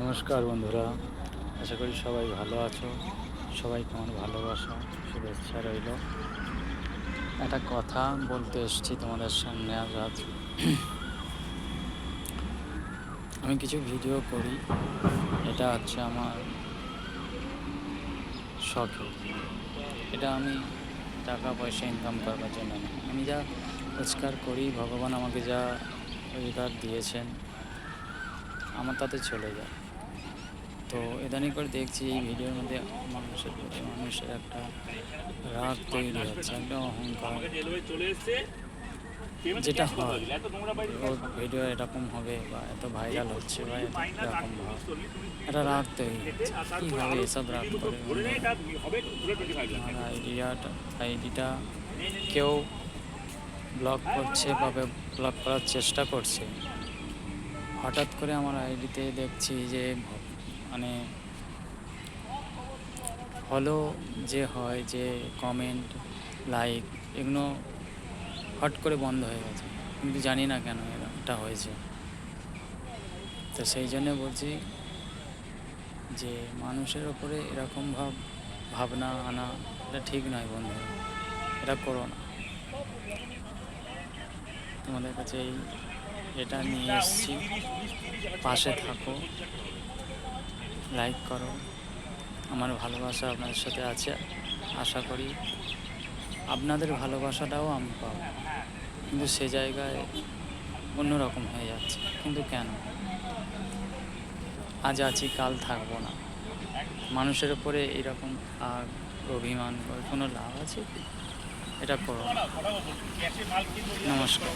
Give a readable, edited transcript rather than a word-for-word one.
নমস্কার বন্ধুরা, আশা করি সবাই ভালো আছো। সবাইকে আমার ভালোবাসা শুভেচ্ছা রইল। একটা কথা বলতে এসেছি তোমাদের সামনে আজ। আমি কিছু ভিডিও করি, এটা হচ্ছে আমার শখে। এটা আমি টাকা পয়সা ইনকাম করবার জন্য না, আমি যা রোজগার করি ভগবান আমাকে যা রোজগার দিয়েছেন আমার তাতে চলে যায়। তো ইদানিং করে দেখছি এই ভিডিওর মধ্যে মানুষের প্রতি মানুষের একটা রাগ তৈরি হচ্ছে, একটা অহংকার, যেটা হয় রোজ ভিডিও এরকম হবে বা এত ভাইরাল হচ্ছে বা এরকম ভাব, একটা রাগ তৈরি হচ্ছে। কীভাবে এসব রাগ করে আমার আইডিটা কেউ ব্লক করছে বা ব্লক করার চেষ্টা করছে। হঠাৎ করে আমার আইডিতে দেখছি যে মানে ফলো যে হয়, যে কমেন্ট লাইক এগুলো হট করে বন্ধ হয়ে গেছে, কিন্তু জানি না কেন এটা হয়েছে। তো সেই জন্য বলছি যে মানুষের ওপরে এরকম ভাবনা আনা এটা ঠিক নয় বন্ধু, এটা করো না। তোমাদের কাছে এটা নিয়ে এসেছি, পাশে থাকো, লাইক করো। আমার ভালোবাসা আপনাদের সাথে আছে, আশা করি আপনাদের ভালোবাসাটাও আমি পাবো, কিন্তু সে জায়গায় অন্যরকম হয়ে যাচ্ছে। কিন্তু কেন? আজ আছি কাল থাকবো না, মানুষের উপরে এরকম অভিমান করে কোনো লাভ আছে? এটা করো না। নমস্কার।